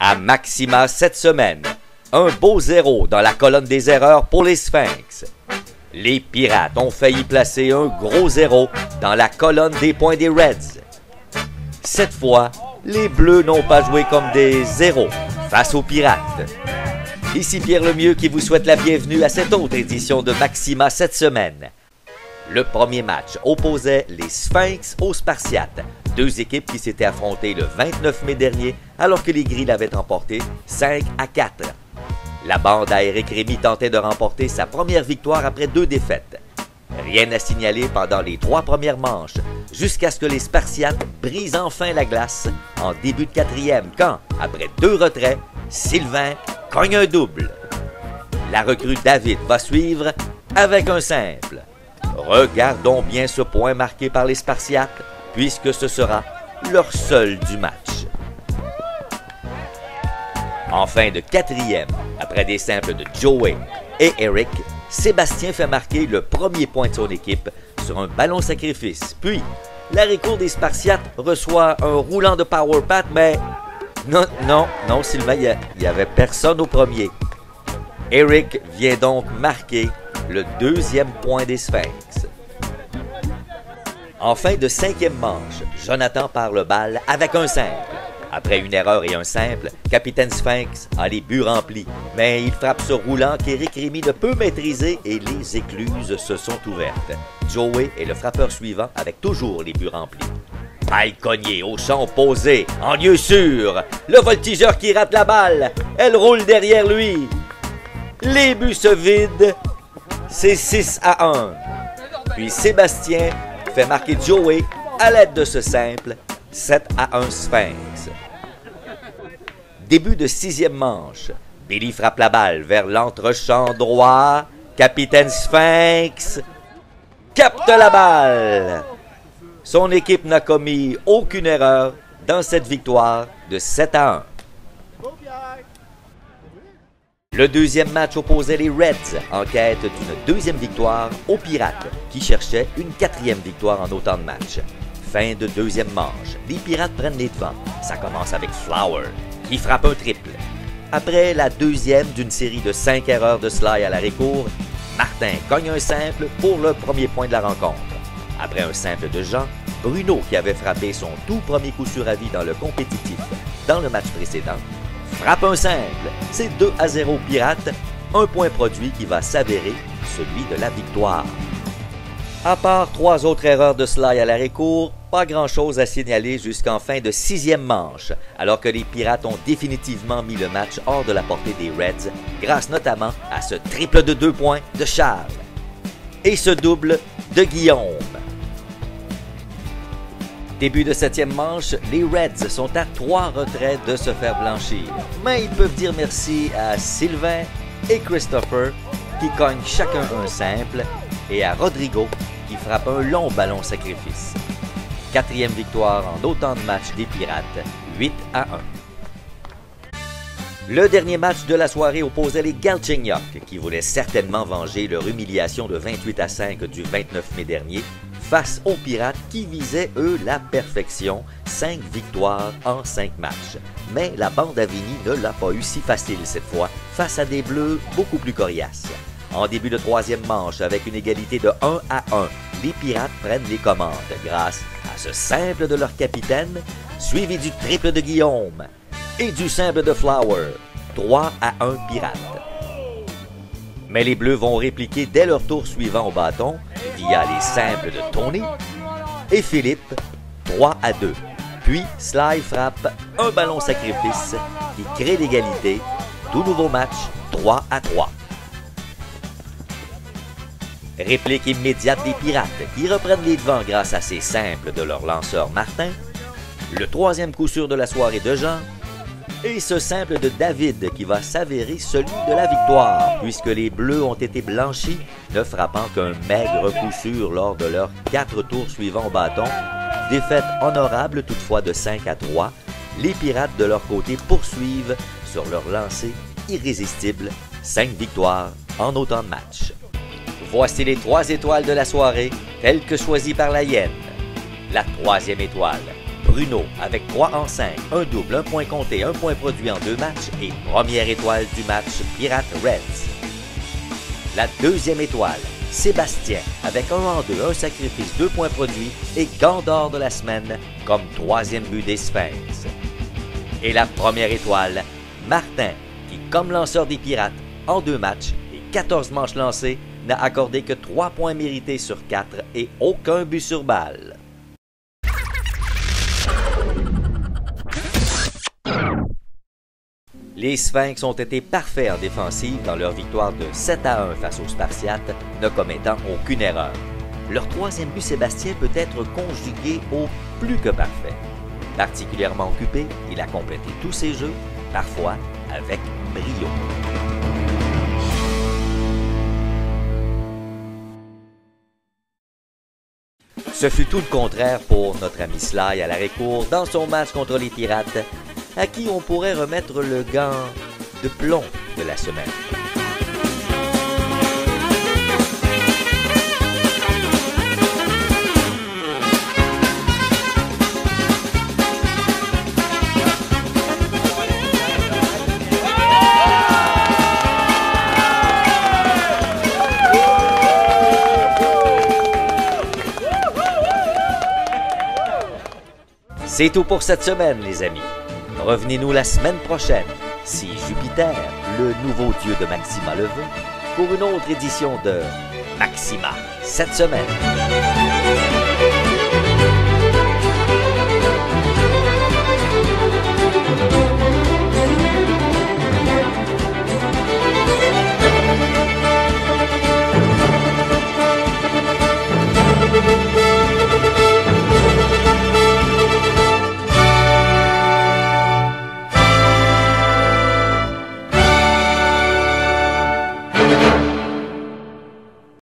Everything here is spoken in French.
À Maxima cette semaine, un beau 0 dans la colonne des erreurs pour les Sphinx. Les Pirates ont failli placer un gros 0 dans la colonne des points des Reds. Cette fois, les Bleus n'ont pas joué comme des 0 face aux Pirates. Ici Pierre Lemieux qui vous souhaite la bienvenue à cette autre édition de Maxima cette semaine. Le premier match opposait les Sphinx aux Spartiates, deux équipes qui s'étaient affrontées le 29 mai dernier alors que les Gris l'avaient emporté 5-4. La bande à Éric Rémy tentait de remporter sa première victoire après 2 défaites. Rien à signaler pendant les 3 premières manches, jusqu'à ce que les Spartiates brisent enfin la glace en début de 4e quand, après 2 retraits, Sylvain cogne un double. La recrue David va suivre avec un simple. Regardons bien ce point marqué par les Spartiates, puisque ce sera leur seul du match. En fin de 4e, après des simples de Joey et Eric, Sébastien fait marquer le premier point de son équipe sur un ballon sacrifice. Puis, l'arrêt-court des Spartiates reçoit un roulant de power pat, mais non, Sylvain, il n'y avait personne au premier. Eric vient donc marquer le 2e point des Sphinx. En fin de 5e manche, Jonathan part le bal avec un simple. Après une erreur et un simple, Capitaine Sphinx a les buts remplis, mais il frappe ce roulant qu'Éric Rémy ne peut maîtriser et les écluses se sont ouvertes. Joey est le frappeur suivant avec toujours les buts remplis. Paille cognée au champ opposé, en lieu sûr, le voltigeur qui rate la balle, elle roule derrière lui. Les buts se vident, c'est 6-1. Puis Sébastien fait marquer Joey à l'aide de ce simple, 7-1 Sphinx. Début de 6e manche, Billy frappe la balle vers l'entrechamp droit, Capitaine Sphinx capte la balle. Son équipe n'a commis aucune erreur dans cette victoire de 7-1. Le deuxième match opposait les Reds en quête d'une 2e victoire aux Pirates qui cherchaient une 4e victoire en autant de matchs. Fin de 2e manche, les Pirates prennent les devants. Ça commence avec Flower qui frappe un triple. Après la 2e d'une série de 5 erreurs de Sly à l'arrêt-court, Martin cogne un simple pour le premier point de la rencontre. Après un simple de Jean, Bruno, qui avait frappé son tout premier coup sur avis dans le compétitif dans le match précédent, frappe un simple. C'est 2-0 Pirates, un point produit qui va s'avérer celui de la victoire. À part 3 autres erreurs de Sly à l'arrêt-court, pas grand-chose à signaler jusqu'en fin de 6e manche, alors que les Pirates ont définitivement mis le match hors de la portée des Reds, grâce notamment à ce triple de 2 points de Charles et ce double de Guillaume. Début de 7e manche, les Reds sont à 3 retraits de se faire blanchir, mais ils peuvent dire merci à Sylvain et Christopher qui cognent chacun un simple et à Rodrigo qui frappe un long ballon sacrifice. 4e victoire en autant de matchs des Pirates, 8-1. Le dernier match de la soirée opposait les Galchenyuk qui voulaient certainement venger leur humiliation de 28-5 du 29 mai dernier face aux Pirates qui visaient, eux, la perfection, 5 victoires en 5 matchs. Mais la bande à Vini ne l'a pas eu si facile cette fois, face à des Bleus beaucoup plus coriaces. En début de 3e manche, avec une égalité de 1-1, les Pirates prennent les commandes grâce à ce simple de leur capitaine, suivi du triple de Guillaume et du simple de Flower, 3-1 Pirates. Mais les Bleus vont répliquer dès leur tour suivant au bâton via les simples de Tony et Philippe, 3-2. Puis Sly frappe un ballon sacrifice qui crée l'égalité. Tout nouveau match, 3-3. Réplique immédiate des Pirates qui reprennent les devants grâce à ces simples de leur lanceur Martin, le 3e coup sûr de la soirée de Jean et ce simple de David qui va s'avérer celui de la victoire puisque les Bleus ont été blanchis ne frappant qu'un maigre coup sûr lors de leurs 4 tours suivants au bâton. Défaite honorable toutefois de 5-3, les Pirates de leur côté poursuivent sur leur lancée irrésistible, 5 victoires en autant de matchs. Voici les 3 étoiles de la soirée, telles que choisies par la Hyène. La 3e étoile, Bruno avec 3 en 5, un double, un point compté, un point produit en 2 matchs et première étoile du match Pirate Reds. La deuxième étoile, Sébastien avec 1 en 2, un sacrifice, 2 points produits et gant d'or de la semaine comme troisième but des Sphinx. Et la première étoile, Martin qui, comme lanceur des Pirates, en 2 matchs et 14 manches lancées, n'a accordé que 3 points mérités sur 4 et aucun but sur balle. Les Sphinx ont été parfaits en défensive dans leur victoire de 7-1 face aux Spartiates, ne commettant aucune erreur. Leur troisième but Sébastien peut être conjugué au plus que parfait. Particulièrement occupé, il a complété tous ses jeux, parfois avec brio. Ce fut tout le contraire pour notre ami Sly à l'arrêt-court dans son match contre les Pirates, à qui on pourrait remettre le gant de plomb de la semaine. C'est tout pour cette semaine, les amis. Revenez-nous la semaine prochaine, si Jupiter, le nouveau dieu de Maxima le veut, pour une autre édition de Maxima cette semaine.